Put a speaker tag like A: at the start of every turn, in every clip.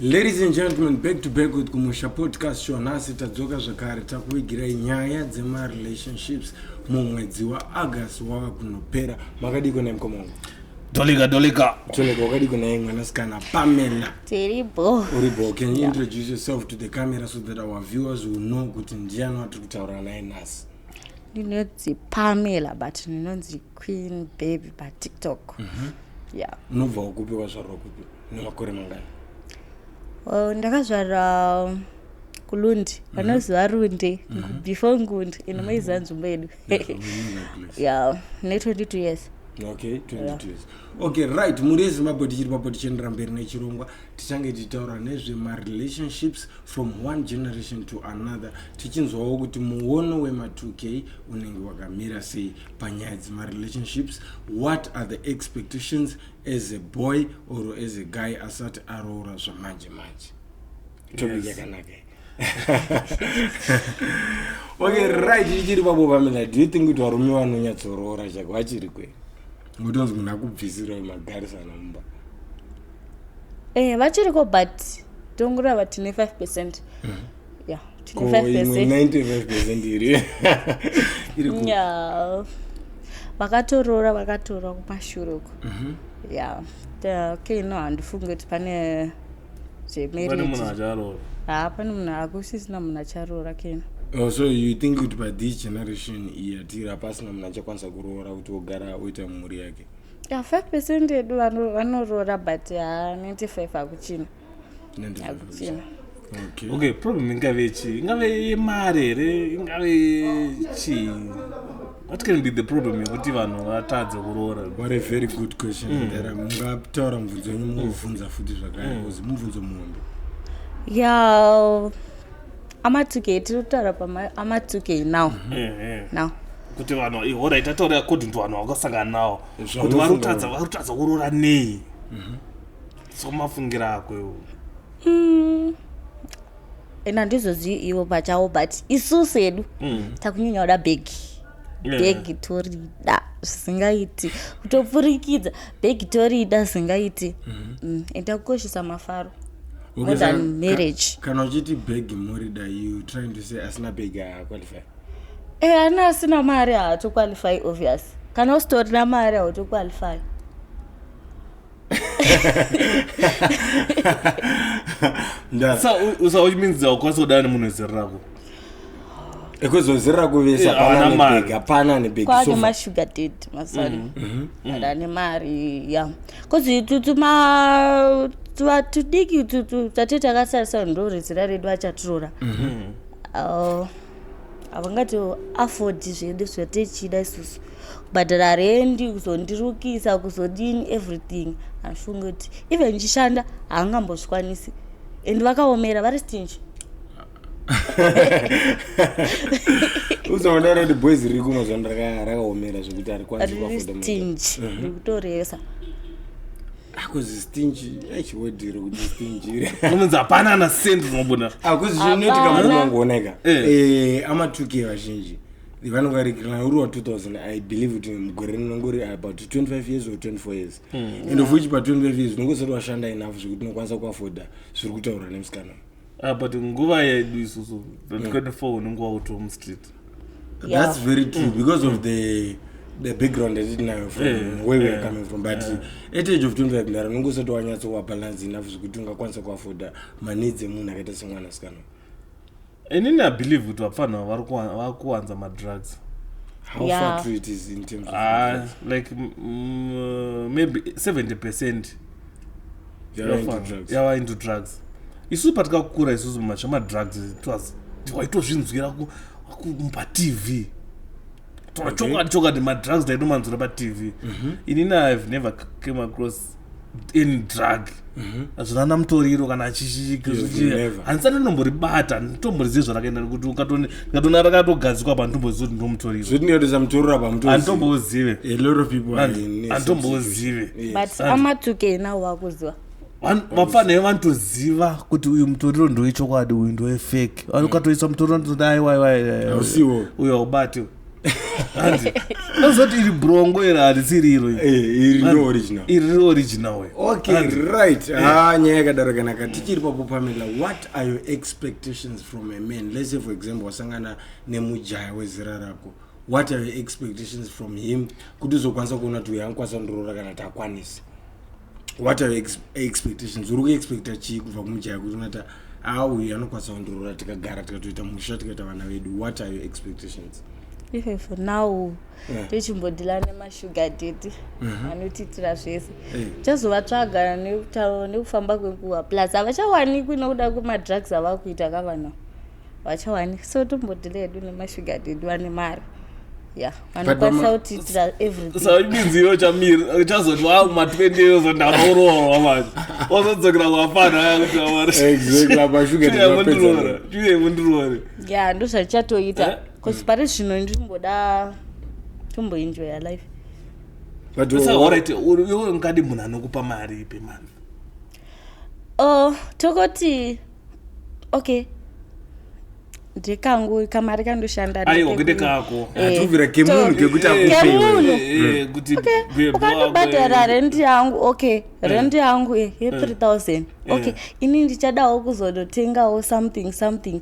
A: Ladies and gentlemen, back to back with Kumusha podcast show. Nasi tadzoka zvakare takuigira nyaya dzema relationships mumwedzi waAugust wava kunopera. Makadiko naye mkomongo?
B: Dolika.
A: Wakadiko naye mwanasikana Pamela.
C: Terrible.
A: Uribo, can you introduce yourself to the camera so that our viewers will know kuti ndiani watiri kutaura naye nasi?
C: Ndinonzi Pamela but ndinonzi Queen Baby pa TikTok. Yeah.
A: Unobva ukupi wazvarwa kupi? Nemakore mangani?
C: Ndakazvarwa kuLundi, vanoziva Runde, before Ngundi, inomaiziva nzvimbo yedu. Yeah, ne 22 years.
A: Okay, 22 years. Okay, right. Muri Zimbabwe tichiri papo tichiendera mberi nechirongwa tichange tichitaura nezvema relationships from one generation to another. Tichinzwawo kuti muono wema2k unenge wakamira sei panyaya dzema relationships. What are the expectations as a boy or as a guy asati aroora zvamanje manje? Topic yakanaka. Okay, right. Tichiri papo Pamela, do you think kuti varume vanonyatsoroora chako vachiri kwei? Mutonzi munhu akubvisira magarisana mumba.
C: Vachiriko but tongorava tine 5%. Yeah, tine 5%.
A: 95% iri.
C: Yeah. Vakatoora kumashure uko. Yeah. Okay, no, handifunge kuti pane zvemarriage.
B: Pane munhu acharoora.
C: Pane munhu akusisina munhu acharoora kena.
A: Oh, so you think kuti by this generation yatiri hapasina munhu achakwanisa kuroora kuti ogara oita mhuri yake?
C: Yeah, 5% edu vanoroora but 95 hakuchina.
B: Okay, problem ingave yemari here, ingave chii? What can be the problem yekuti vanhu vatadze kuroora?
A: What a very good question. Mungataura mubvunzo wenyu mubvunza futi zvakare because mubvunzo muhombe.
C: Yeah, ama2k tirikutaura ama2k now. Now.
B: Kuti vanhu ihora itataura according to vanhu vakasangana nawo. Kuti varikutadza kuroora nei? So mafungira akwewo.
C: Handizozvi ivo pachavo but isusu edu takunyanya kuda bhegi torida zvisingaiti, kutopfurikidza bhegi torida zvisingaiti, enda kukoshesa mafaro. More than marriage.
A: Kana uchiti bhegi morida, you trying to say asina bhegi qualify?
C: Ana asina mari haato qualify obvious. Kana usitorina mari hauto qualify.
B: So which means ukwanisa kudana munhu wezera rako.
A: Ekuzozera kuvesa hapana nebhegi.
C: Kwane mashuga dad masari. Adane mari, yeah. Kozi itutu tudiki tate takasarisa ndori zira redu achatiroora. Havangati afford zvedu zvatechida isusu. Kubhadhara rendi, kuzondirukisa, kuzodini everything. Anofunga kuti even ndichishanda haangambozvikwanisi. And vakaomera vari stingy.
A: Uzoona kuti boys riri kumazvana rakaomera zvekuti harikwanisi kuafoda
C: stingy. Rikutoresa.
A: Akuzi stingy, chiwedhiri kuti stingy.
B: Unonzi hapana ana sendi unobona.
A: Akuzi zvinoitika munhu wangooneka. ama2k vazhinji. Vanongarikirana uri wa 2000, I believe kuti mugore rinongori about 25 years or 24 years. And of which pa 25 years unongosati washanda enough zvekuti unokwanisa kuafoda zviri kutaura nemusikana.
B: But nguva yedu isusu 24 unonga uto mustreet.
A: That's very true because of the background that tinayo from where we are coming from, but at age of 25 ndara unongosati wanyatsa kubalance enough zvekuti ungakwanisa kuafoda maneeds emunhu akaita semwanasikana.
B: Inini I believe kuti vapfana vakuwanza madrugs.
A: How far true it is in terms of
B: like maybe 70% yava into drugs. Isusu patakakura isusu mumacha madrugs waitozvinzwira paTV. Chokwadi madrugs taitomanzwira paTV. Inini I've never came across any drug. Azvina mutoriro kana achishika handisati ndomboribata, nditomboziva zvarakaenda nekuti ukatona rakatogadzikwa pandomboziva kuti ndomutoriro.
A: Zvitinotesa mutoriro apa mutoriro.
B: Handombozive.
A: A lot of people are in.
C: Handombozive. But ama2k now wakuziva.
B: Vapfana vanotoziva kuti uyu mutoriro ndowechokwadi uyu ndowefake. Ukatoisa mutoriro ndodai uyo ubati. handi nozoti iri brongo iri harisiriro
A: iri original
B: iri original
A: okay right nyaya yakadaro kanaka tichiri papo Pamela, what are your expectations from a man? Let's say for example wasangana nemujaya wezera rako, what are your expectations from him kuti uzokwanisa kuona kuti uyu anokwanisa kundorora kana kuti akwanisi? What are your expectations? Uri kuexpecta chii kubva kumujaya kuti unata uyu anokwanisa kundorora tikagara tikatoita musha tikaita vana vedu? What are your expectations?
C: If for now tichimbodila nemashuga daddy anotiitira zvese chazovatsvaga nekufamba kwenguva plus havachawanikwi nokuda kwemadrugs ava kuita kavanhu vachawani, so tombodila hedu nemashuga daddy vane mari vanokwanisa kutiitira everything.
B: saibinziyo chamiri chazoti ma20 years ndakaurorwa manje wazodzokera kwafana yakuti
C: ndozvachatoita because pari zvino ndimboda tomboenjoya life.
B: alright iwe ungadi munhu anokupa mari ipi mani?
C: tokoti okay ndikangu kamari kandoshanda
B: aiwa kuti kako
A: atubvira kemunhu kekuti akupewe
B: kuti
C: ukandobhadhara rendi yangu okay rendi yangu ye3000 okay ini ndichadawo kuzonotengawo something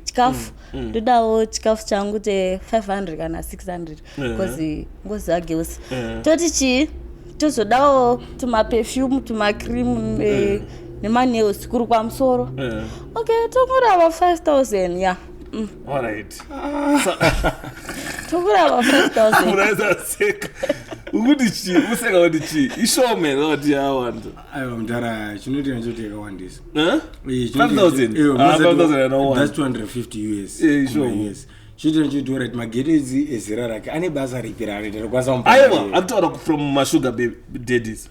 C: chikafu ndodawo chikafu changu te500 kana 600 because ngozi ageusi toti chi tozodawo tumaperfume tumakream nemaneils kuri kwamusoro okay tongorava 5000
B: alright
C: tokurava 5000
B: uraisa seka ukuti chi useka kuti chi ishomera kuti yawanda
A: aiwa mudhara chinoti nachoti yakawandisa
B: 5000
A: that's 250 US
B: US
A: chito chito right magetedzi ezera rake ane basa ripi raanoita rokwanisa
B: mupa aiwa atotaura from mashuga daddies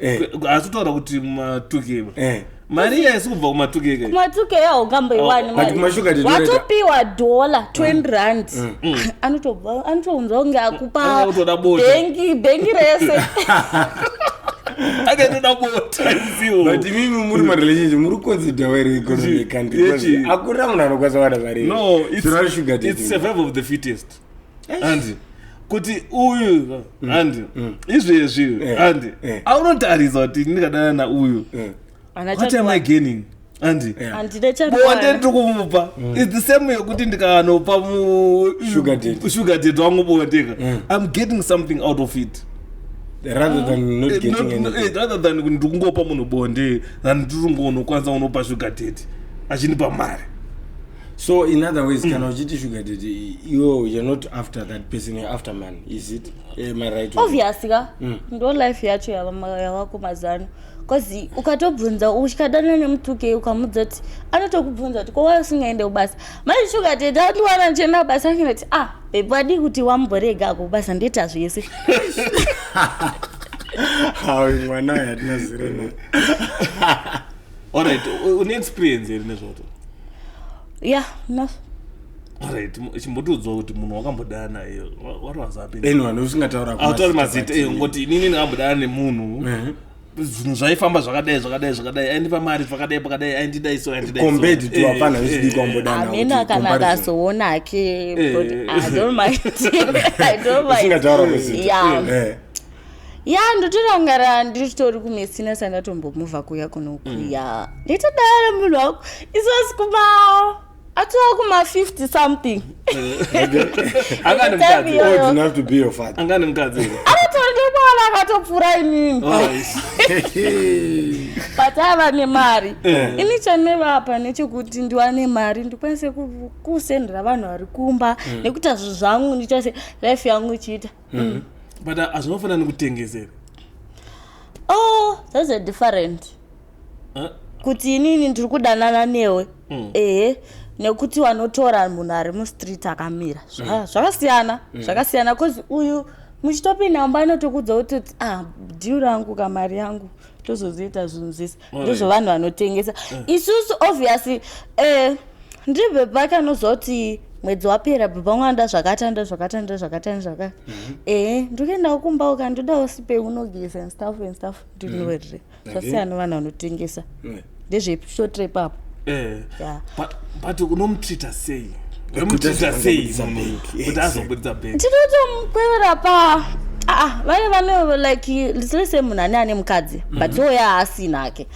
B: asitotaura kuti ma2k mari yaisi kubva kuma2k
C: kuma2k yaungamboiwani watopiwa $20 rand anotounzwa kunge akupa bhengi rese
B: akatoda botaziwo
A: but mimi muri marelationship muri consider where economic country akuna munhu anokwanisa wana mari
B: no it's survival of the fittest and kuti uyu and izvezvi and aunotarisa kuti ndikadana nauyu what am I gaining? Andy, bonde ndikumupa it's the same yekuti ndikanopa sugar daddy wangu bondeka I'm getting something out of it
A: rather than not getting anything.
B: Rather than ndikungopa munhu bonde than ndikungonokwanisa unopa sugar daddy achinipa mari.
A: So in other ways kana uchiti sugar daddy you're not after that person, you're after man, is it? Am I right?
C: Obviously ndo life yacho yavako mazano because ukatobvunza uchikadana nemutuke ukamudza kuti anotokubvunza kuti kowa usingaende kubasa manje sugar daddy atwana nchenda basa ngati baby wadi kuti wamborega kubasa ndeta zvese
A: hawo mwana yatinazirena.
B: Alright, une experience iri nezvoto?
C: No.
B: Alright, chimbotudzwa kuti munhu wakambodana naye what was happening?
A: Anyone usingataura
B: kwa autori mazita ngoti inini ndakambodana nemunhu zvinhu zvaifamba zvakadai aindipa mari pakadai aindidai so
A: compared to apana usidi kwambodana
C: amena kana akazoona ke I don't mind
A: usingataura mazita
C: ndotorangara nditori kumesina sandatombomuvha kuya kunoku nditodara munhu wako iswas atowa kuma50 something
B: angani mukadzi
A: old enough to be your father
B: angani mukadzi
C: anotondibona akatopfura inini but ava nemari ini chanevapa nechekuti ndiwane mari ndikwanise kusendera vanhu vari kumba nekuita zvinhu zvangu ndichase life yangu ichiita
B: but azvinofana nekutengesera
C: that's a different kuti inini ndiri kudanana newe nekuti wanotora munhu ari mustreet akamira zvakasiyana cause uyu muchitopinda mumba anotokudza kuti dhiu rangu kamari yangu tozoziita zvinhu zvese ndizvo vanhu vanotengesa isusu obviously ndiri bhebha kanozva kuti mwedzi wapera bhebha mwanda zvakata ndikuendawo kumba ukandodawo sipe unogeza and stuff ndinowerere zvasiyana vanhu vanotengesa ndezveshort trip apo
B: but unomutreata sei vemuchita sei kuti azobudisa bhengi
C: tinotomukwevera pa vaya vano like let's say munhu ane mukadzi but oya haasina ake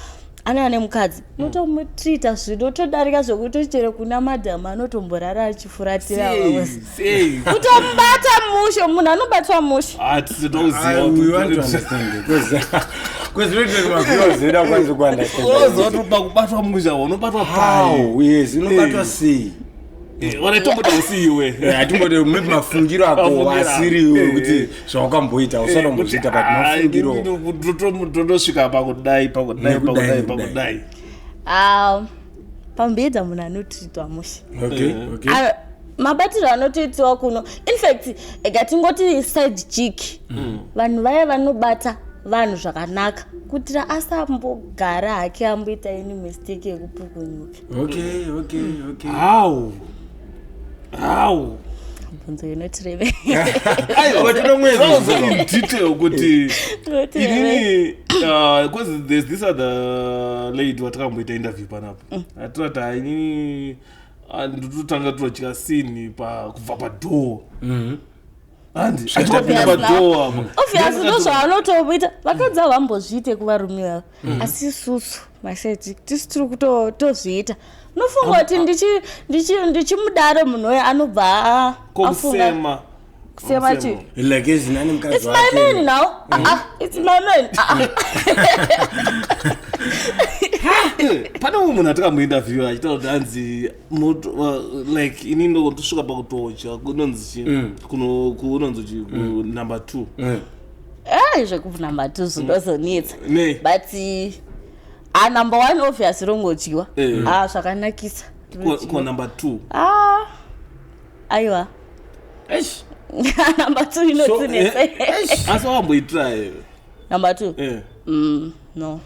C: ane mukadzi notomutrita zvinotodarika zvokuti chere kuna madhamu anotomborara achifuratira kutomubata mushe munhu anobatwa mushe
B: kubatwa musha unobatwa
A: unobatwa sei
B: wanaitombota usiiwe
A: atimboti maybe mafungiro ako asiriwe kuti zvawakamboita usanomboita but mafungiro
B: totosvika pakudai
C: pamubedza munhu anotritwa mushe mabatiro anotoitiwa kuno infact ekatingoti side chick vanhu vaya vanobata vanhu zvakanaka kutira asambogara hake amboita ini mistake yekupukunyuka bvunzo inotireve
B: detail kuti inini because there's this other lady watakamboita interview panapo atirati inini ndototanga turotya sini kubva padoo
C: obviously ndozvaanotoita vakadzi havambozviite kuvarume vavo asi isusu maseti tisi tiri kutozviita unofunga kuti ndichimudare munhu uyo anobva afunga kusema chii
A: it's
C: my man now it's my man
B: pane munhu atakambointerview achitaura kuti hanzi like ini ndosvika pakutocha kunonzi number 2
C: zvekuti number 2 zvinozonetsa but number 1 obviously rongodyiwa zvakanakisa
B: number 2
C: aiwa number 2 inotsinetsa
B: asi wamboitira
C: number 2 no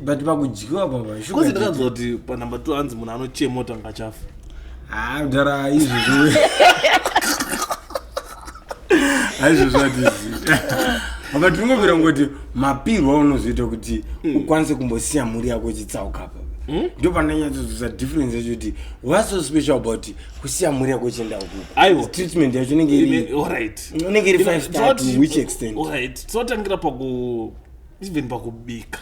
A: but pakudyiwa
B: baba ndakanzwa kuti panumber 2 hanzi munhu anochemota ngachafu
A: dara izvozvo aizvozvo hatizi apa tiringobvira ngoti mapirwa unozoita kuti ukwanise kumbosiya mhuri yako ichitsauka apa ndo pandanyatsozvisa difference yacho kuti what's so special about kusiya mhuri yako ichienda ukuko treatment yacho inenge iri 5 star to which extent
B: tinotangira even pakubika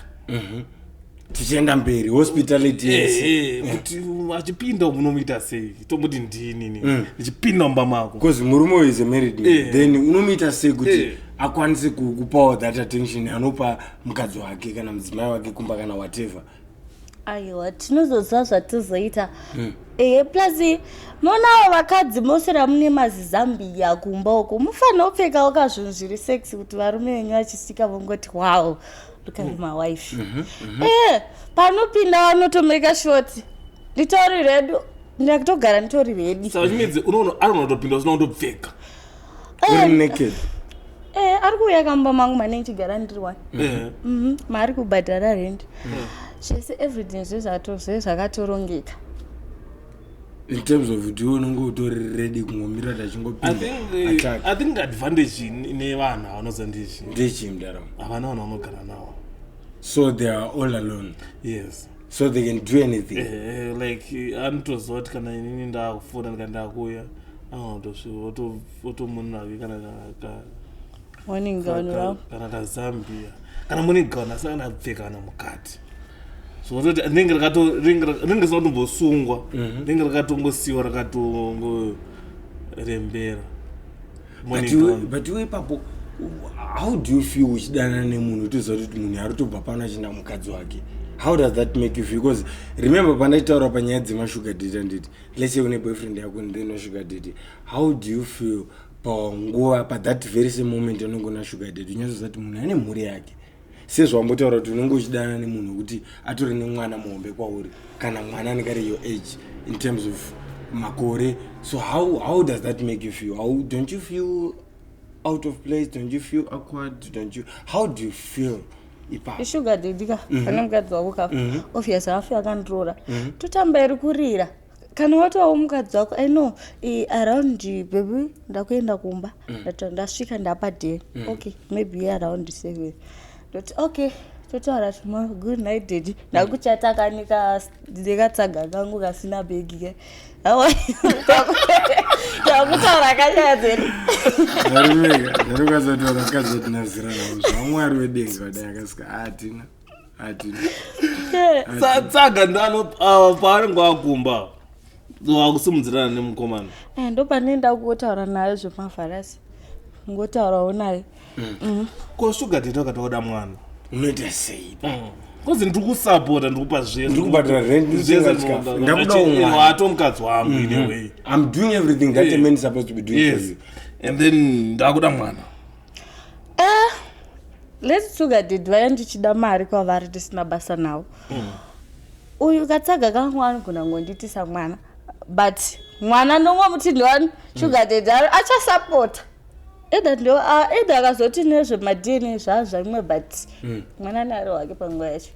A: tichienda mberi hospitality
B: yese kuti achipinda unomuita sei tomboti ndini ndichipinda mumba mako
A: because murume is a married man then unomuita sei kuti akwanise kupawo that attention anopa mukadzi wake kana mudzimai wake kumba kana whatever
C: aiwa tinozoziva zvatizoita plus monawo vakadzi mose ramune mazizambiya kumba uko mufanira kupfekawo kazvinhu zviri sexy kuti varume venyu vachisvika vongoti wow look at my wife panopinda vanotomeka shoti nditori redu ndakutogara nditori redi
B: sachimedzi unoona ari unotopinda usina kutopfeka
A: uri naked
C: ari kuuya kamba mangu mane nchigara ndiri 1 maari kubhadhara rendi zvese everything zvakatorongeka
A: in terms of kuti unonge utori ready kungomira tachingopinda
B: I think advantage nevanhu avanoza
A: ndechimdaramo
B: havana vanhu vanogara navo
A: so they are all alone
B: yes
A: so they can do anything
B: like anotoziva kuti kana inini ndakufunda ndikandakuya otomunake kana kazambia kana munigana asakana kupfeka kana mukati so toti rinenge risatombosungwa rinenge rakatongosiwa rakatongo-rembera
A: but iwe ipapo how do you feel uchidana nemunhu utoziva kuti munhu ari tobva pano achienda mukadzi wake how does that make you feel because remember pandaitaura panyaya dzemashuga date anditi let's say une boyfriend yako ndeno sugar date how do you feel panguva that very same moment unenge una sugar date unyazoziva kuti munhu ane mhuri yake sezvambotaura kuti unenge uchidana nemunhu kuti atori nemwana muhombe kwauri kana mwana anenge ari your age in terms of makore so how does that make you feel don't you feel out of place, don't you feel awkward, how do you feel
C: ishuga dedika pane mukadzi wako kapo obviously afika akandroora totamba iri kurira kana watovawo mukadzi wako I know around baby ndakuenda kumba ndasvika ndapa day okay maybe around 7 okay totaura good night daddy ndakuchataka ndikatsaga kangu kasina begi ke ndakutaura kanyaya dzedu
A: ndarukazotaura kazotinazira navo zvamwari wedenga dai akasika hatina
B: tsaga ndano paanenge akumba wakusimudzirana nemukomana
C: ndo panenda kuotaura naye zvemavharasi ngotaurawo naye
B: ko sugar date wakatoda mwana
A: unoita sei
B: kozi ndiri kusapota ndikupa zvese
A: ndiri kubhadhira rent ndakuda umwana
B: wato mukadzi wangu anyway
A: I'm doing everything that a man is supposed to be doing for you
B: and then ndakuda mwana
C: let's sugar date vaya ndichida mari kwavari tisina basa nawo uyu katsaga kangu anogona ngonditisa mwana but mwana ndongomutini ndiwani sugar date achasapota eda akazoti nezvemadna zvazvaimwe but mwana nari wake panguva yacho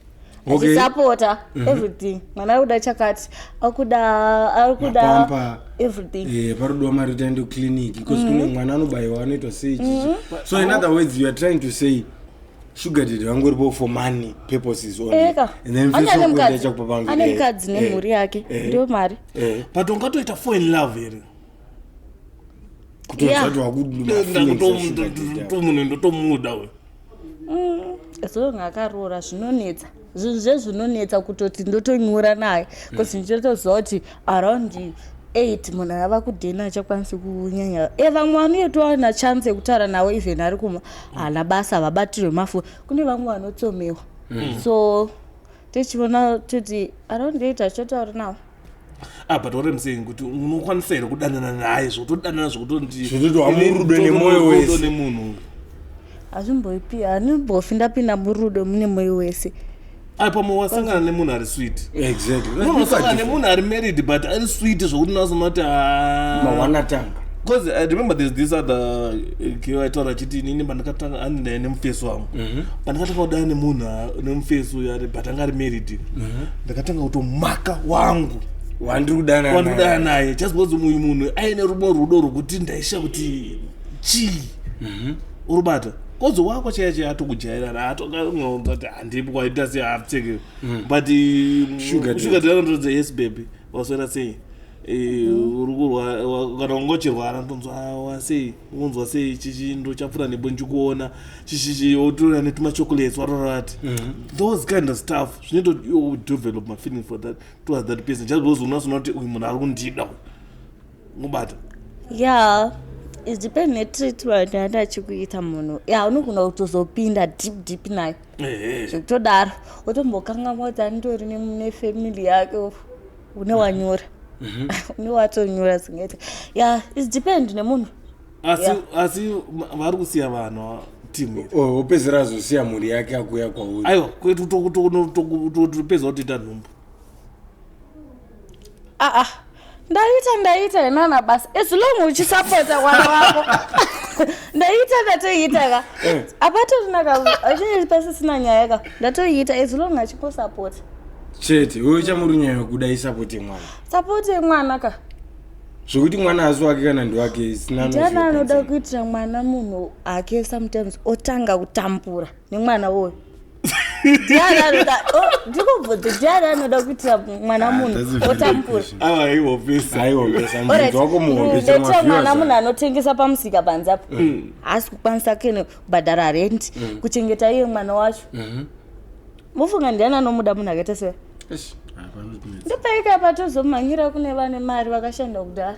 C: achisapota everything mwana arikuda chakati arikuda everything
A: parudiwa mari taende kuclinic because kune mwana anobayiwa anoitwa sei so in other words you are trying to say sugar date vangoripo for money purposes only and then
C: ane mukadzi nemhuri yake ndio mari
B: but ungatoita fall in love here
A: kutozati wakutomunhu ndotomuda we
C: zonge akaroora zvinonetsa zvinhu zvezvinonetsa kutoti ndotonyura naye bcause ndichitoziva kuti around 8 munhu ava kudhena achakwanisi kunyanya vamwe vanotowana chance yekutaura nawo even ari kuma hana basa havabatirwe mafoni kune vamwe vanotsomewa so tichiona kuti around 8 achotaura nawo
B: but what I'm saying kuti unokwanisa here kudanana naye zvotodanana
A: zvototi wamurudo nemoyo wese
B: nemunhu
C: hazvimboipi hanimbofi ndapinda murudo mune moyo wese
B: pamwe wasangana nemunhu ari sweet
A: exactly
B: nemunhu ari married but ari sweet zvokuti unazonoti
A: mawanatanga
B: because I remember there's this other girl I told achiti inini pandakatanga andaye nemufesi wangu pandakatanga kudana nemunhu nemufesi uyo but anga ari married ndakatanga kutomaka wangu
A: wandiri kudana
B: naye just because uyu munhu aine rudo rwokuti ndaisha kuti chii urubata kozo wako chaiye atokujairana atokaati handipi kwaita sei hapfeke but sugar date yes baby waswera sei kana ungochirwara ndonzwa sei unzwa sei chichi ndo chapfura nebo ndikuona chichi otora netumachocolates warorati those kind of stuff zvinoita you develop my feeling for that towards that person just because unasona kuti uyu munhu ari kundida ngobata
C: it depends netreatment yanda achikuita munhu unogona kutozopinda deep naye zvekutodaro wotombokangamwa kuti andori nefamily yake une wanyora une watonyora zvingaita it depends nemunhu
B: asi vari kusiya vanhu timu
A: opedzera azosiya mhuri yake akuya kwauri
B: aiwa kwetu topedza kutoita nhumbu
C: ndaita inana basa as long uchisapota mwana wako ndaita ndatoiita ka apatorina achinei pasi sina nyaya ka ndatoiita as long achingosapota
A: chete wewe chamuri nyaya yokuda isapote
C: mwana ka
A: zvokuti mwana hazi wake kana ndiwake
C: sinana anoda kuitira mwana munhu ake sometimes otanga kutampura nemwana woyo ndikubvudza ndiani anoda kuitira mwana munhu otampura ndetira mwana munhu anotengesa pamusika panze apo haasi kukwanisa kene kubhadhara rent kuchengeta iye mwana wacho mufunga ndiani anomuda munhu akaita sei ndopaika patozomhanyira kune vane mari vakashanda kudhara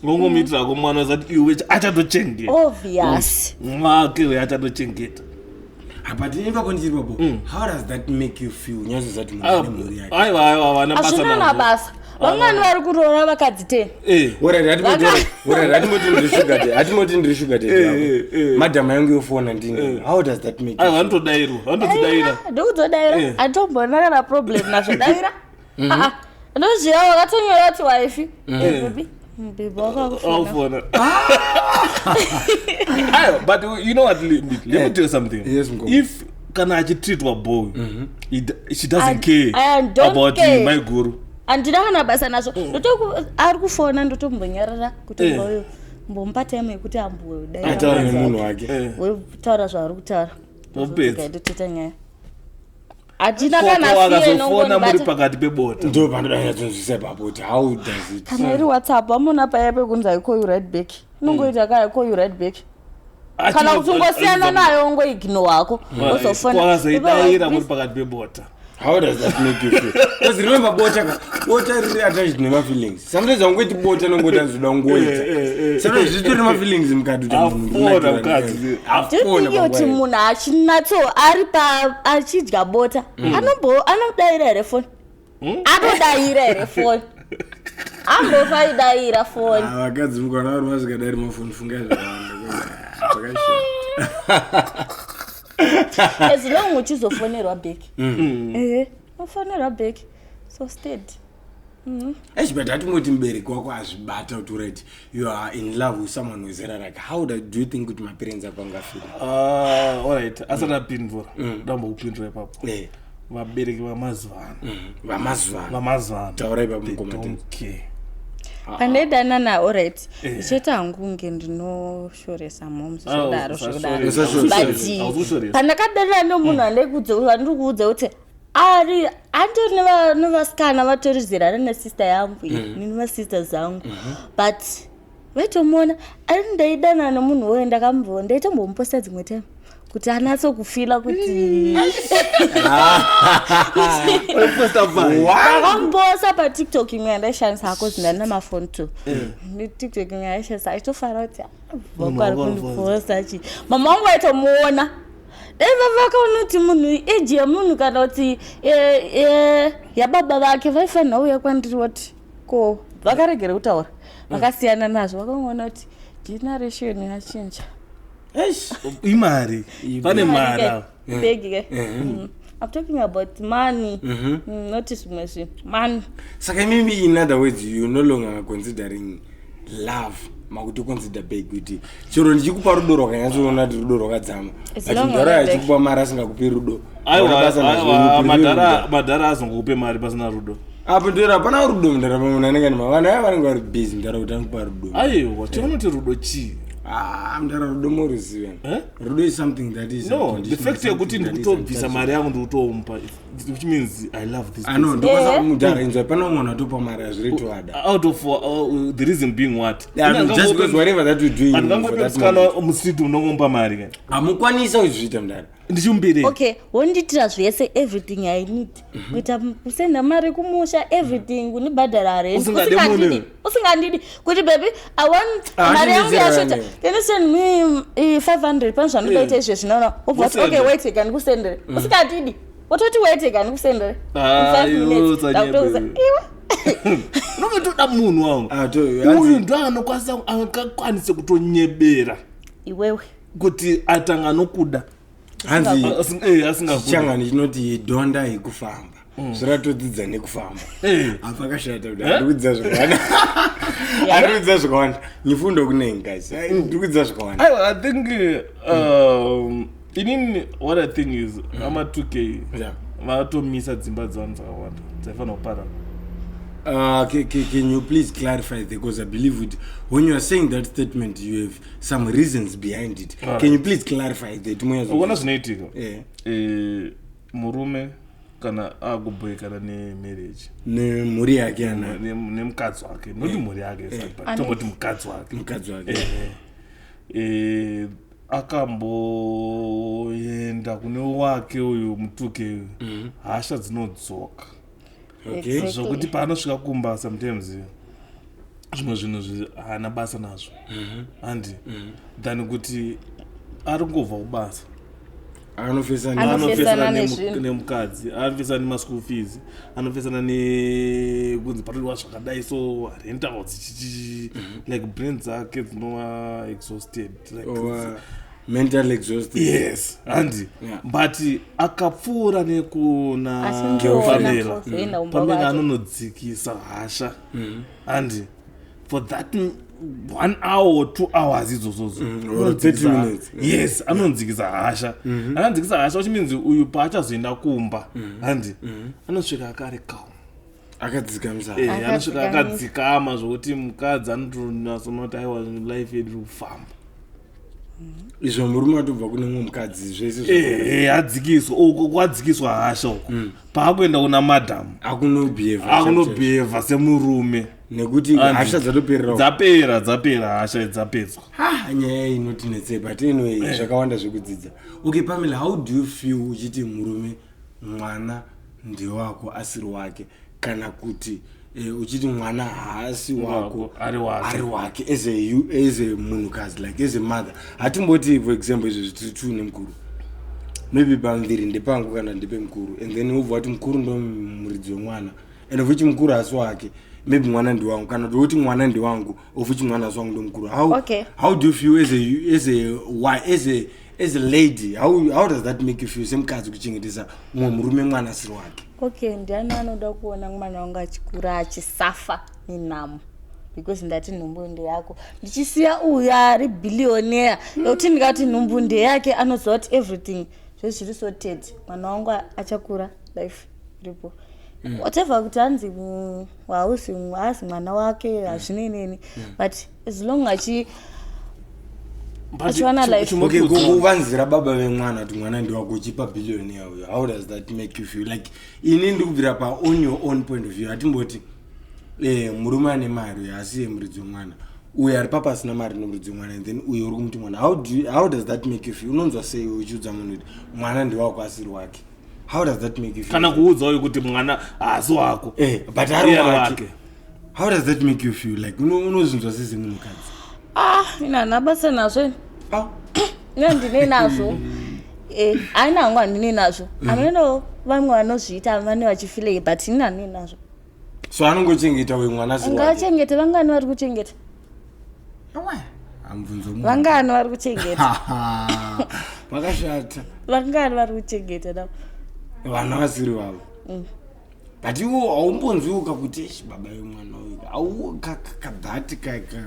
B: ngongomiitirako mwana zati iwe achatochengeta
C: obvious
B: make achatochengeta
A: but inipako ndichiripapo how does that make you feel nyazo zati mhuri yake
B: aiwa vana basa
C: hazvina nabasa vamwani vari kuroora vakadzi
A: 10 hatimoti ndiri sugar date madhama yangu yofona ndini how does that make you
B: vanotodaira
C: ndikuzodaira hatombona kana problem nazvodaira ndoziva vakatonyora kuti waifi mbibi wakakufona
B: but you know what let me tell you something if kana achitreatwa boy she doesn't care about my guru
C: handina kana basa nazvo ari kufona ndotombonyarara kuti mboyo mbompa time yekuti
A: ambodaataura nemunhu wake
C: wetaura zvaari kutaura
B: opedza
C: ndoteta nyaya Hatina kana fiye
B: wakazofona muri pakati pebota
A: ndo pandodanyadzonzvisa ipapo kuti how does it
C: kana iri WhatsApp amuna paya pekunzi I call you right back inongoita ka I call you right back kana utungosiyana nayo ungoignore wako uzofona
B: wakazoidaira muri pakati pebota.
A: How does that make you feel? Because remember, water really attached to my feelings. Sometimes I'm going to water and go down to the water. Sometimes it's my feelings in Kadu.
C: Yoti muna achinato aripa achidya bota. Anodaira phone. Anodaira phone. Ambofaida phone.
A: Vakadzi mukana vari vasikadairi mafoni funga zvakawanda.
C: As long as you uchizofonerwa back. Ufonerwa back. So steady.
A: But that moti mbereki wako azvibata kuti right you are in love with someone who's like how do you think kuti my parents are going to feel?
B: All right, asana pindura. Ndamba upindura ipapo. Vabereki vamazwana. Taura ipapo mukomenti. Okay.
C: Pandedana na alright. Icheta angunge ndinoshoresa moms zvodaro. Pandakadana nomunhu andikuudza kuti ari andori nevasikana vatorizirana nesister yangu nini vasisters zangu but vaitomona ari ndaidana nomunhu woyo ndaitombomuposta dzimwe time kuti anatso kufila kuti akambosa patiktok imwe andaishandisa hako zindana mafoni to tiktok imwe andaishandisa aitofara kuti vakwari kundiposta chi mama wangu aitomuona vakaonoti munhu eji yemunhu kana kuti yababa vake vaifanira uya kwandiri wati ko vakaregera kutaura vakasiyana nazvo vakaona kuti generation yachinja
B: imari pane mara
C: big I'm talking about money not zvimwe zvinhu money
A: saka maybe in other words you no longer considering love makuti consider big kuti chero ndichikupa rudo rwakanyatsoona kuti rudo rwakadzama achigara achikupa mari asingakupi rudo
B: madhara azongokupe mari pasina rudo
A: apo ndira pana rudo mundaramo munhu anenge ane mavana aya vanenge vari busy ndarakuti anokupa rudo
B: aiwa tivanoti rudo chii
A: mndara rudo moruziva rudo is something that is
B: no the fact yekuti ndikutobvisa mari yangu ndikutomupa which means I love this
A: person. No, because mudhara inzwa pana umwe atopa mari azviritoada
B: out of the reason being what
A: just because whatever that we do
B: andangopepsikana musiti unongompa mari ka
A: amukwanisa kuzviita mndara
B: ndichimbereki
C: okay wonditira zvese everything I need kuita kusenda mari kumusha everything unibhadhara rent usingandidi kuti baby I want mari yangu yasvita can you send me 500 pounds zvandoita izvo zvinono okay wait again kusendere usingandidi watoti wait again kusendere 5 minutes
B: nokutoda munhu wangu uyu ndo akakwanisa kutonyebera
C: iwewe
A: kuti
B: atanga nokuda
A: hanzi chichangani chinoti donda ikufamba zviratodzidza nekufamba apa akashata kuti arikudzidza zvakawanda arikudzidza zvakawanda nyifundo kunengi guys ndirikudzidza zvakawanda
B: I think inini what I think is ama2k vatomisa dzimba dzavanu dzakawanda dzaifanira kupara.
A: Can you please clarify because I believe it, when you are saying that statement you have some reasons behind it. Can you please clarify that?
B: Ukona zvinoitika murume kana agubhoikana nemarriage
A: nemhuri yake ana
B: nemukadzi wake noti mhuri yake tomoti mukadzi wake akamboenda kune wake uyu mutuke hasha dzinodzoka zvokuti paanosvika kumba sometimes zvimwe zvinhu haana basa nazvo handi than kuti ari ngobva kubasa
A: anofesana
B: nemukadzi anofesana nemaschool fees anofesana nekunzi patodiwa zvakadai so rentals like brain dzake dzinova exhausted
A: mental exhausted
B: yes handi but akapfuura nekuna fanera pamene anonodzikisa hasha handi for that 1 hour or 2 hours idzozozo
A: or 30 minutes
B: yes anonzikisa hasha anonzikisa hasha which means uyu paachazoenda kumba handi anosvika akare calm
A: akadzikama
B: anosvika akadzikama zvokuti mukadzi anotonasonoti aiwa life yedu kufamba
A: izvo murume atobva kune mumwe mukadzi zvese
B: adzikiswa uko kwadzikiswa hasha uko paakuenda kuna madhamu akunobhevha semurume
A: nekuti hasha dzatoperera
B: dzapera hasha dzapedzwa
A: nyaya inotinetsei but anyway zvakawanda zvekudzidza. Okay Pamela, how do you feel uchiti murume mwana ndewako asiri wake kana kuti uchiti mwana haasi wako
B: ari
A: wake as a munhukazi, like as a mother? Hatimboti for example izvo zvitiri tu nemukuru, maybe pamuviri ndepangu kana ndepe mukuru, and then ubva kuti mukuru ndo muridzi wemwana, and ofuchi mukuru haasi wake, maybe mwana ndiwangu, kana kuti mwana ndiwangu ofuchi mwana haasi wangu ndo mukuru. How do you feel as a lady? How does that make you feel semukadzi kuchengetesa mumwe murume mwana asiri wake?
C: Okay, ndiani anoda kuona mwana wangu achikura achisafa nenhamo because ndati nhumbu ndeyako ndichisiya uyu ari billionaire yekuti ndikati nhumbu ndeyake anoziva kuti everything zvese zviri sorted, mwana wangu achakura life iripo. Whatever kuti hanzi hausi mwana wake hazvineneni, but as long achiwana life.
A: Okay, kuvanzira baba vemwana kuti mwana ndiwako uchipa billionaire uyo, how does that make you feel? Like ini ndikubvira pa on your own point of view, hatimboti murume ane mari asi muridzi wemwana, uyu ari papa asina mari nomuridzi wemwana, and then uyu uri kumuti mwana. How does that make you feel? Unonzwa sei uchiudza munhu kuti mwana ndiwako asiri wake? How does that make you feel?
B: Kana kuudza uyu kuti mwana haasi wako
A: but ari wake, how does that make you feel? Like unozvinzwa sei semunhukadzi?
C: Ina hana basa nazvo. Ndine nazvo. Haina hangu handine nazvo. Ameno vamwe vanozviita vane vachifilei, but ina handine nazvo.
A: So anongochengeta uyu mwana asiri wake?
C: Angachengeta, vangani vari kuchengeta? Vangani vari kuchengeta?
A: Vakashata.
C: Vangani vari kuchengeta navo?
A: Vana vasiri vavo. But iwo haumbonzwiuka kuti baba vemwana uyu au kadhati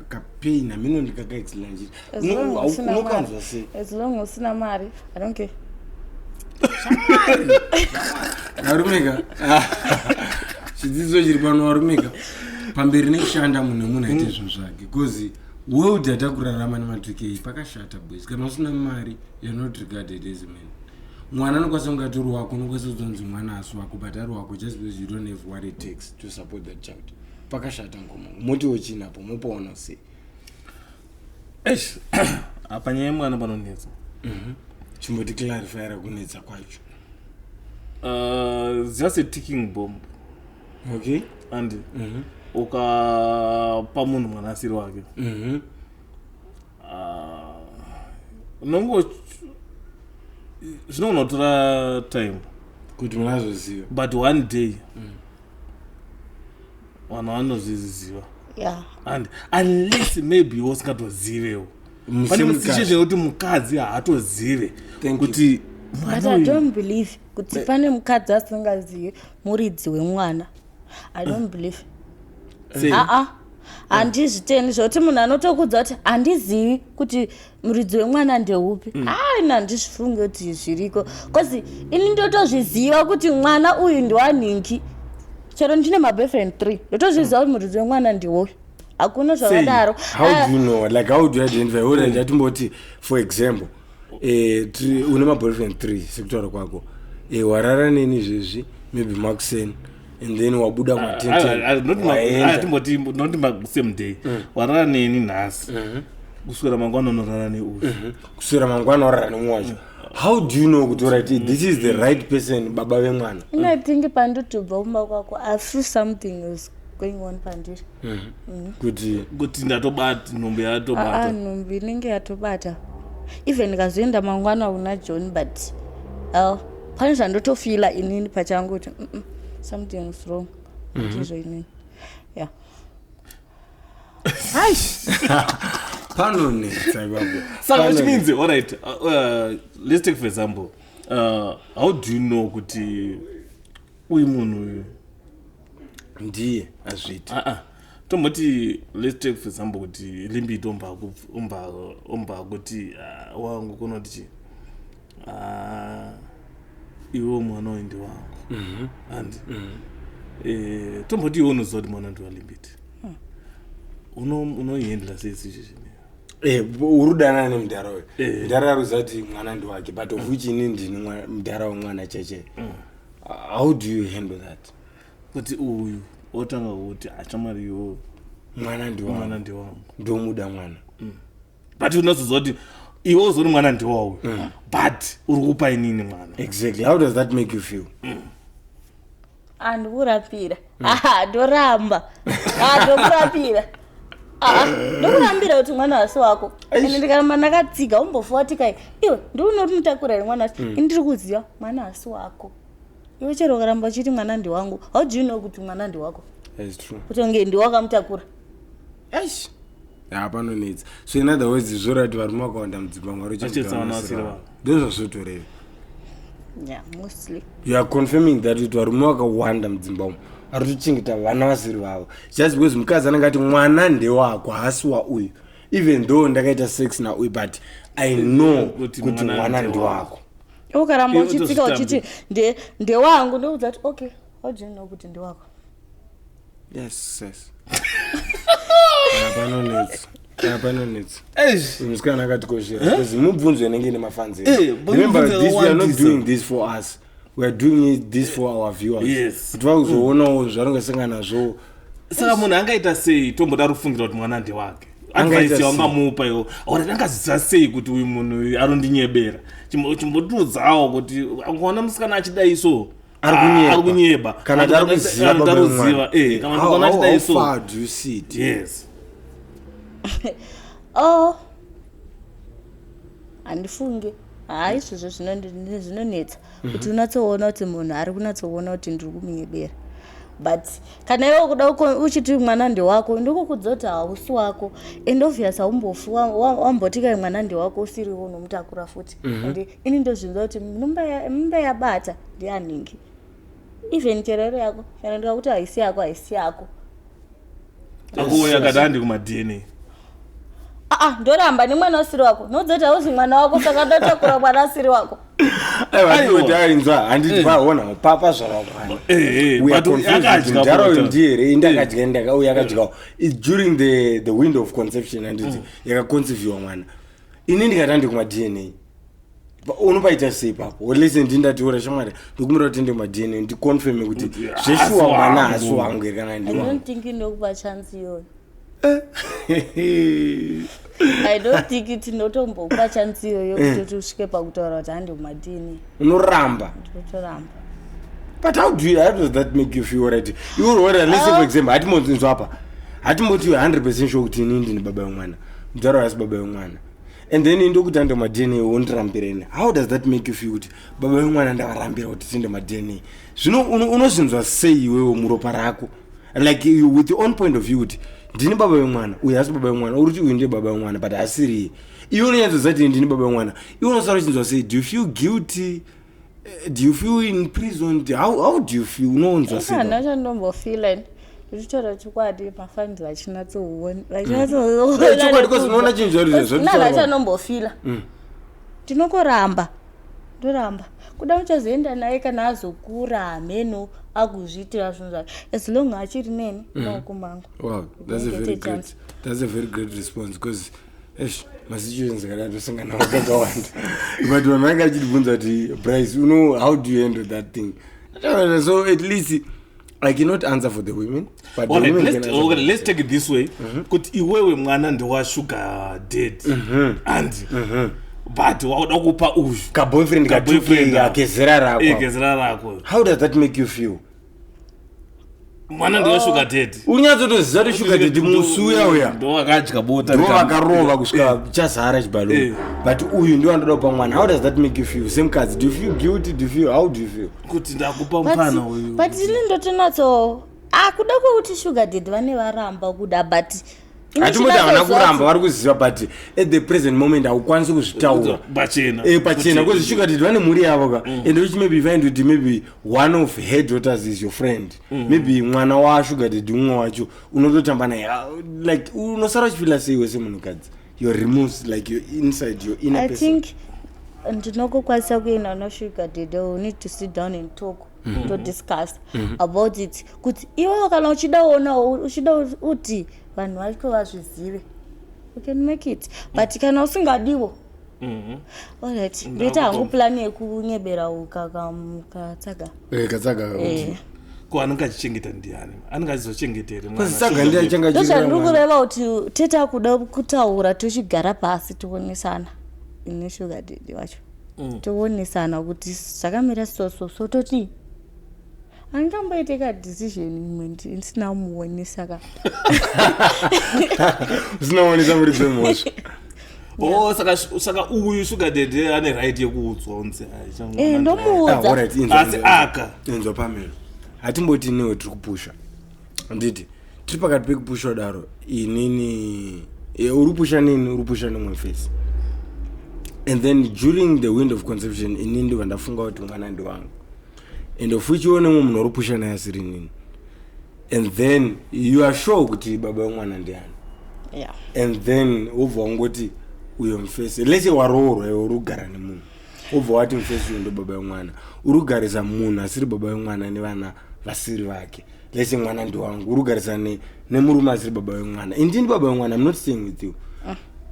A: kapain hamino ndikakaexlanjira unokanzwa sei?
C: As long usina mari, I don't care.
A: Arumika chidzidzo chiri pano, arumika pamberi nekushanda munhu nemunhu aite zvinhu zvake, because world yatakurarama nema2k pakashata boys. Kana usina mari you're not regarded as a man. Mwana anokwanisa kunge atori wako, unokwanisa kuzonzi mwana asi wako, but ari wako just because you don't have what it takes to support that child. Pakashata ngoma. Motiwo chinapo mopaona sei?
B: Apa nyaya yemwana panonetsa.
A: Chimboti clarify kunetsa kwacho.
B: Just a ticking bomb.
A: Okay.
B: And ukapa munhu mwana asiri wake. Nongo zvinonotora time
A: kuti munazoziva,
B: but one day vanhu vanozviziva. And unless maybe usingatozivewo, pane situation yekuti mukadzi haatozive kuti
C: but I don't believe kuti pane mukadzi asingazivi muridzi wemwana. I don't believe. Handizviteni zvokuti munhu anotokudza kuti handizivi kuti muridzi wemwana ndeupi. Ina handizvifunge kuti zviriko, because ini ndotozviziva kuti mwana uyu ndiwanhingi. Chero ndine maboyfriend 3 ndotozviziva kuti muridzi wemwana ndiwoyu. Hakuna zvakadaro.
A: How do you know? Like how do you identify? Uri atimboti for example une maboyfriend 3 sekutaura kwako, warara neni zvezvi maybe makuseni, and then wabuda
B: not same day warara neni nhasi kuswera mangwana unorara neuyu
A: kuswera mangwana warara nemwacho. How do you know kuti right this is the right person baba vemwana?
C: I think pandotobva kumba kwako I feel something is going on pandiri.
B: Kuti ndatobata nhumbi yatobata.
C: Nhumbi inenge yatobata. Even ndikazoenda mangwana una John, but pane zvandotofila inini pachangu kuti something is wrong. Ndizvo inini. Yeah.
A: Panonetsa babo.
B: So which means all right, let's take for example, how do you know kuti uyu munhu
A: ndiye azviti?
B: Tomoti let's take for example kuti limbito omba kuti wangu kunoti iwo mwana ndi wangu. And tomoti unozoti mwana ndi walimbiti. Unoyendla sei situation?
A: urudana nemudhara uyu mudhara aruzati mwana ndiwake but of which ini ndini mudhara wemwana cheche. How do you handle that?
B: Kuti uyu otanga kuti achamariyo
A: mwana ndiwangu ndomuda mwana
B: but unozoziva kuti iwe uzori mwana ndiwauyu but uri kupa inini mwana.
A: Exactly. How does that make you feel?
C: Andikurapira ndoramba ndokurapira ndokurambira kuti mwana wasi wako ende ndikaramba ndakatsiga umbofuwatika iwe ndiunorimutakura mwana wasi ndiri kuziva mwana wasi wako iwe chero ukaramba uchiti mwana ndiwangu how do you know kuti mwana ndiwako?
A: That's true.
C: Kuti unge ndiwakamutakura
A: eish panonetsa. So in other words zvorati varume vakawanda mudzimba mwari ndozvazvotoreva.
C: Yeah, mostly.
A: You are confirming that kuti varume vakawanda mudzimba umu vari kutochengeta vana vasiri vavo just because mukadzi anenge ati mwana ndewako haasi wauyu even though ndakaita sex nauyu but I know kuti mwana ndewako.
C: Ukaramba uchitsika uchiti ndewangu ndokudza kuti okay how do you know kuti ndewako?
A: Yes. Panonetsa. Musikana akatikoshera because mubvunzo inenge ine mafanzi. Remember this, we are not doing this for us. We are doing this for our viewers.
B: Yes.
A: Kuti vakuzoona zvaringasangana nazvo.
B: Saka munhu angaita sei tomboda rufungira kuti mwana ndewake? Advice yaungamupa iwo ora angaziva sei kuti uyu munhu arondinyebera? Chimbotudzawo kuti ukaona musikana achidai so ari kunyeba
A: kana taruziva
B: kana ukaona achidai so.
A: How do you see it?
B: Yes.
C: Handifunge izvozvo zvinonetsa kuti unatsoona kuti munhu ari kunatsoona kuti ndiri kumunyebera but kana iwe kuda uchiti mwana ndewako ndokukudza hausi wako and obvious haumbofuwa wambotika mwana ndewako usiriwo unomutakura futi and ini ndozvinza kuti mumba yabata ndianingi even cherero yako kana ndikakuti haisi yako
B: akuuya kada handi kuma-DNA
C: ndoramba nemwana usiri wako nodzoti hauzi mwana wako saka ndotakura mwana asiri wako.
A: Ainzwa handiti vaona papa zvavakwana ndiyere indakadya ndakauya akadyawo during the window of conception handiti yakaconceiviwa mwana ini ndikati handi kuma-DNA unopaita sei papo lese ndindatiora shamwari ndokumira kuti ende kuma-DNA ndiconfirme kuti zveshuwa mwana hasi wangu here kana
C: ndiwangu. Ndokupa chance iyoyo. I don't think it notombokupa chance iyoyo kuti usvike pakutaura kuti handi kuma-DNA.
A: Unoramba.
C: Ndotoramba.
A: But how does that make you feel right? You already let's say for example hatimonzinzwa apa hatimboti 100% sure kuti ini ndini baba vemwana mudhara wasi baba vemwana and then ndokuti ande ma-DNA wondirambireni. How does that make you feel kuti baba vemwana ndavarambira kuti tiende ma-DNA? Zvino unozvinzwa sei iwewe muropa rako like you, with your own point of view kuti ndini baba vemwana uyu hasi baba vemwana uri kuti uyu ndiye baba vemwana but asiri iwe unonyadzozati ndini baba vemwana iwe unosara uchinzwa sei? Do you feel guilty? Do you feel imprisoned? How do you feel? Unonzwa sei?
C: Ndachandombofila ndichitora chokwadi mafanira achinatsoona
A: chokwadi because unoona chinhu zvarizvo
C: ndachandombofila ndinokoramba ndoramba kuda muchazoenda naye kana azokura hameno akuzviitira zvinhu zvake as long achiri neni nokumangu.
A: Wow, that's a very great response because masituations akadosangana wakakawanda but vanhu vanga achitibvunza kuti Bryce how do you handle that thing? So at least I cannot answer for the women but
B: all
A: the
B: right,
A: women
B: let's take it this way kuti iwewe mwana ndewashuga dead and but wauda kupa uyu
A: kaboyfriend kezera rako. How does that make you feel?
B: Mwana ndewashuga dead
A: unyatsotoziva kuti shuga dead musuya uya
B: ndowakadya bota
A: ndovakarova kusvika chazara chibalo but uyu ndiwo andoda kupa mwana. How does that make you feel? Same kazi, do you feel guilty? How do you feel?
B: kuti ndakupa mupana uyu
C: but ini ndotonatso kuda kwekuti shuga dead vane varamba kuda but
A: hatimoti havana kuramba vari kuziva but at the present moment haukwanisi kuzvitaura pachena because shuga dead vane mhuri yavo ka and which maybe find kuti maybe one of her daughters is your friend maybe mwana washuga dead umwe wacho unototamba naye like unosara uchifila sei wese munhukadzi your remorse like your inside your inner person?
C: I think ndinokokwanisa kuenda noshuga dead we need to sit down and talk to discuss about it kuti iwe kana uchidaona uchida kuti vanhu vacho vazvizive we can make it. But kana usingadiwo alright ndeta hangu plan yekunyebera ukakatsaga
B: ko anenge achichengeta ndiani anenge achizochengetere
C: ndozvandikureva kuti teta kuda kutaura tochigara pasi toonesana ine sugar daddy wacho toonesana kuti zvakamira so toti angamboiteka decision imwe ndisina muonesaka
A: usinaonesa muri dzemosva
B: saka uyu sugar daddy ane right yekuudzonze
C: ndomuudza
B: asi aka
A: enzo pamela hatimboti newe tiri kupusha nditi tiri pakati pekupusha daro inini uri pusha nini uri pusha nemwe face and then during the wind of conception inini ndiva ndafunga kuti mwana ndi wangu and ofuchione mwe munhu uri pusha naye asiri nini and then you are sure kuti baba wemwana ndiani and then ubva wangoti uyo mfese lese waroorwa iwe uri kugara nemunhu ubva wati mfese uyo ndo baba wemwana uri kugarisa munhu asiri baba wemwana nevana vasiri vake lese mwana ndi wangu uri kugarisa nemurume asiri baba wemwana indini baba wemwana I'm not staying with you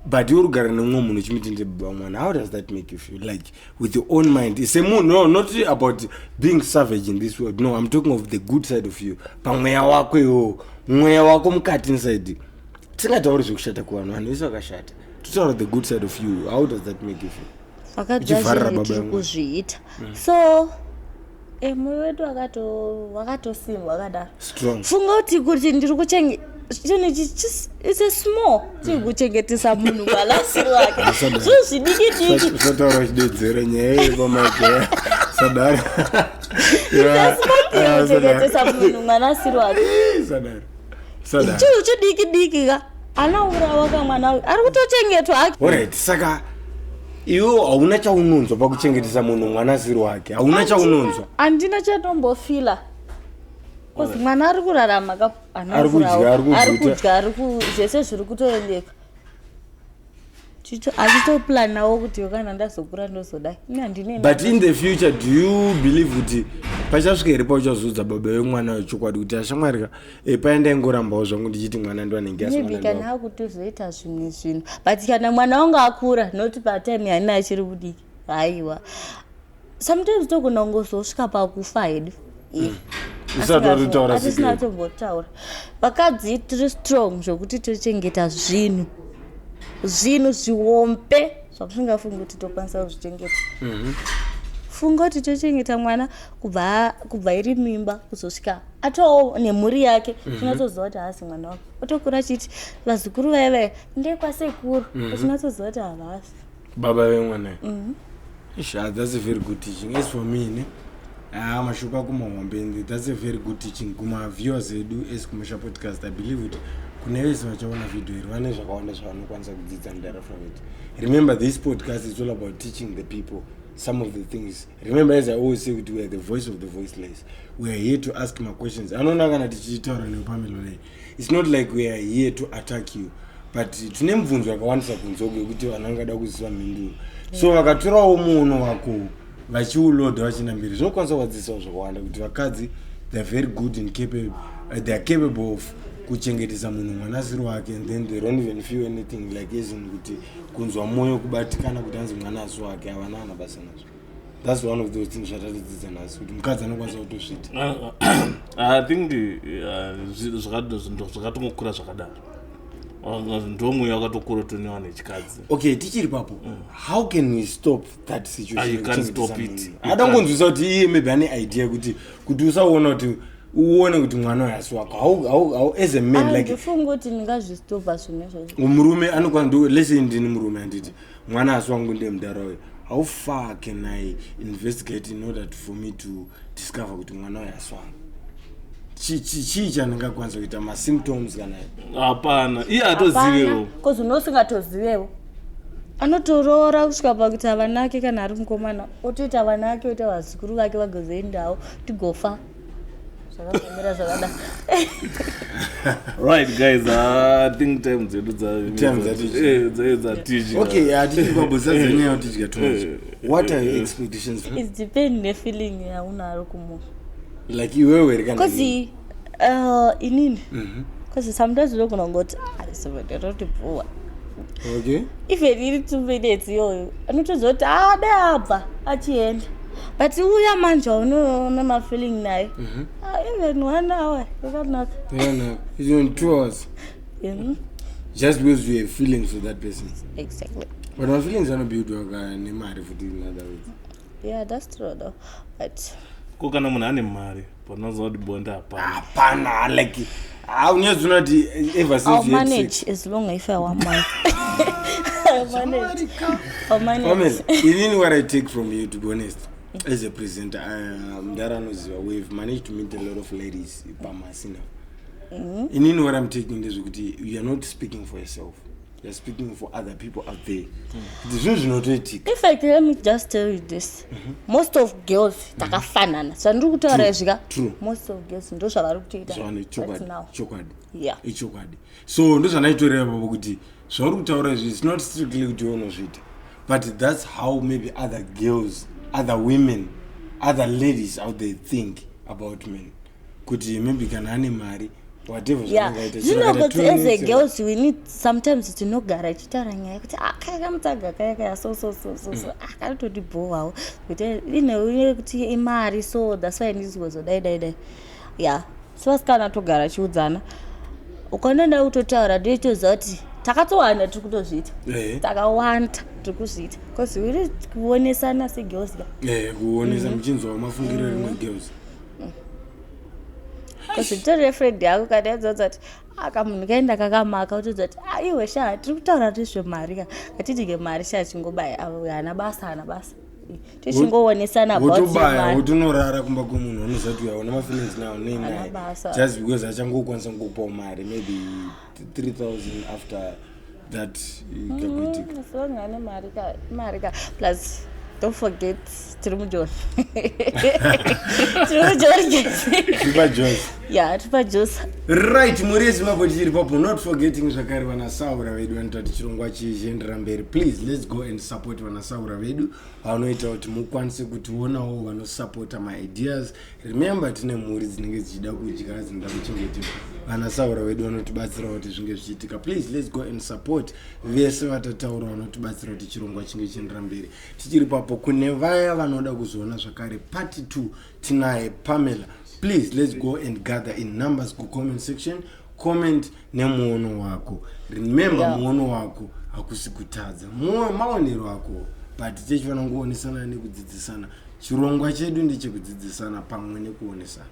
A: but uri kugara nemumwe munhu uchimiti ndi baba wemwana how does that make you feel like with your own mind ise munhu no not about being savage in this world no I'm talking of the good side of you pamweya wako iwo mweya wako mukati inside tisingatauri zvekushata kuvanhu vanhu vese vakashata totaura the good side of you how does that make you feel
C: vakadzazvitiri kuzviita so mwoyo wedu wakatosimba wakadaro funga kuti ndiri kuchenge chinhu it's a small tiri kuchengetesa munhu mwalasiri wake zvinhu zvidikidiki
A: sotaura chidedzere nyaya yepamake sadaro
C: kuchengetesa munhu mwalasiri wake chinhu chidikidiki ka anaurawa kamwana ari kutochengetwa ake
A: alright saka iwe hauna chaunonzwa pakuchengetesa munhu mwanasiri wake hauna chaunonzwa
C: handina chatombofila kozi mwana ari kurarama ari kudya zvese zviri kutoendeka achitoplanawo kuti kana ndazokura ndozodai
A: but in the future do you believe kuti pachasvika here pauchazudza baba wemwana wechokwadi kuti ashamwarika paenda ingorambawo zvangu ndichiti mwana ndiwanenge
C: maybe kana akutozoita zvimwe zvinhu but kana mwana wangu akura not patime yanina achiri kudiki haiwa sometimes togona kungozosvika pakufa hedu atisina tombotaura vakadzi tiri strong zvokuti tochengeta zvinhu zviombe zvakusingafungi kuti tokwanisa kuzvichengeta funga kuti tochengeta mwana kubva iri mimba kuzosvika atoo nemhuri yake tinatoziva kuti haasi mwana wako otokura chiti vazukuru vaive ndekwasekuru tinatoziva kuti havasi
A: baba vemwana that's a very good teaching as for me mashuka kumahombe that's a very good teaching kumaviewers edu esikumusha podcast I believe kuti kune vese vachaona video iri vane zvakawanda zvavanokwanisa kudzidza ndara from it. Remember this podcast is all about teaching the people some of the things. Remember as I always say we are the voice of the voiceless. We are here to ask my questions. Anona kana tichitaura nepamelo nei. It's not like we are here to attack you, but tune mvunzo yakawandisa kunzoke kuti vanhu vangada kuziva mhinduro. So vakatorawo munhu wako vachiuloda vachinambiri zvinokwanisa kuvadzidzisawo zvakawanda kuti vakadzi they are very good and capable they are capable of kuchengetesa munhu mwanasiri wake and then they don't even feel anything like isn't kuti kunzwa moyo kubatikana kuti anzi mwanasi wake havana ana basa nazvo. That's one of those things zvatatidzidza nhasi kuti mukadzi anokwanisa kutosvita.
B: I think zvakatongokura zvakadaro ndomweya wakatokura toniwa nechikadzi.
A: Okay, tichiri papo how can we stop that situation?
B: You can't stop it.
A: Adangonzwisa kuti iye maybe ane idea kuti usaona kuti uone kuti mwana wasi wako how as a man like
C: ndifunga kuti ndingazvistopa zvimwe zvozvo.
A: Murume anokwanisa lese ndini murume anditi mwana wasi wangu ndiye mudaro. How far can I investigate in order for me to discover kuti mwana wasi wangu chii chaningakwanisa kuita masymptoms kana
B: hapana iye atozivewo
C: kozi unosingatozivewo anotoroora kusvika pakuti havana ake kana ari mukomana otoita havana ake oita vazukuru vake vagozoendawo tigofa zvakafambira zvakada.
B: Right guys, I think time dzedu dzatichi.
A: Okay, atiti kwabusa zenyaya yotidya too much. What are your expectations?
C: It depends nefeeling yaunaro kumunhu.
A: Like iwewe rikana.
C: Kozi inini. Kozi sometimes unogona ngoti somebody roti poor.
A: Okay.
C: even iri 2 minutes iyoyo anotodza kuti ade abva achienda but uya manje unoona mafeeling naye even 1 hour yakanaka
A: It's only 2 hours just because you have feelings with that person.
C: Exactly.
A: But my feelings are not built nemari futi in other words.
C: Yeah, that's true though. But
B: ko kana munhu ane mari panoziva kuti bonde
A: hapana like unyazona kuti ever since
C: I'll manage as long as I want money. I'll manage.
A: Even what I take from you, to be honest, as a presenter, we've managed to meet a lot of ladies pamasina. In what I'm taking is you are not speaking for yourself. You're speaking for other people out there. This is not ethic.
C: In fact, let me just tell you this. Most of girls takafanana. So
A: True.
C: Most of girls ndo zvavari kutoita. Right now. Yeah.
A: So ndo zvanaitorewa kuti zvauri kutaura izvi it's not strictly kuti unozviita. But that's how maybe other girls, other women, other ladies out there think about men. Kuti maybe kana ane mari whatever.
C: Yeah, you know, but as a girls we need sometimes to know gara chitara nyaya kuti akaya mutaga kaya so akatoti bowawo kuti ine kuti imari so that's why this was dai yeah so kana togara chiudzana ukanenda utotaura ndoitoza kuti takatowanda tiri kutozviita takawanda tiri kuzviita because we need kuonesana segirls
A: kuonesa muchinzwa mafungiro rimwe girls.
C: Because utori friend yako kana yadzoza kuti akamunhu kaenda kakamaka utodza kuti iwe sha tiri kutaura nezvemari katitike mari sha chingobaya hana basa tichingoonesana
A: wotobaya wotonorara kumba kwemunhu unozati uyaona mafeelings nawo neinaye just because achangokwanisa kukupawo mari maybe 3,000 after that
C: ikagwitika mari ka plus don't forget tiri mujoni tripa jos
A: right muri ezimbabwe tichiri papo not forgetting zvakare vanasaura vedu vanoita kuti chirongwa chichiendera mberi. Please let's go and support vanasaura vedu vanoita kuti mukwanise kutionawo vanosupporta maideas. Remember tine mhuri dzinenge dzichida kudya dzinoda kuchengetwa, vanasaura vedu vanotibatsira kuti zvinge zvichiitika. Please let's go and support vese vatataura vanotibatsira kuti chirongwa chinge chichiendera mberi. Tichiri papo kune vaya vanoda kuzoona zvakare part 2 tinaye Pamela. Please let's go and gather in numbers ku comment section. Comment nemuono wako. Remember muono wako hakusi kutadza, maonero wako but tichifana kuonesana nekudzidzisana. Chirongwa chedu ndechekudzidzisana pamwe nekuonesana.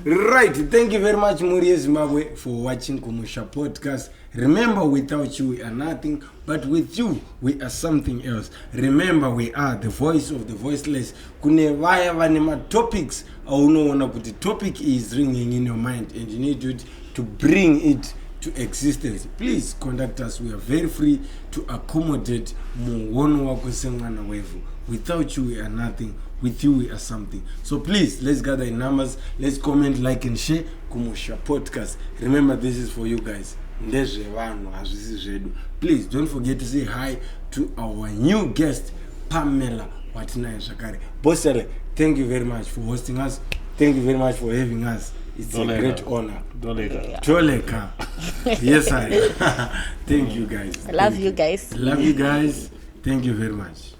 A: Right, thank you very much muri Zimbabwe for watching Kumusha podcast. Remember, without you we are nothing, but with you we are something else. Remember, we are the voice of the voiceless. Kune vaya vanema topics aunoona kuti topic is ringing in your mind and you need to bring it to existence. Please contact us. We are very free to accommodate muono wako semwana wevu. Without you we are nothing, with you we are something. So please let's gather in numbers, let's comment, like and share Kumusha podcast. Remember, this is for you guys. Please don't forget to say hi to our new guest Pamela Watinaye Shakari. Bossele, thank you very much for hosting us. Thank you very much for having us. It's a great honor. Doleka. Yes, I. Thank you guys.
C: I love you guys.
A: Love you guys. Thank you very much.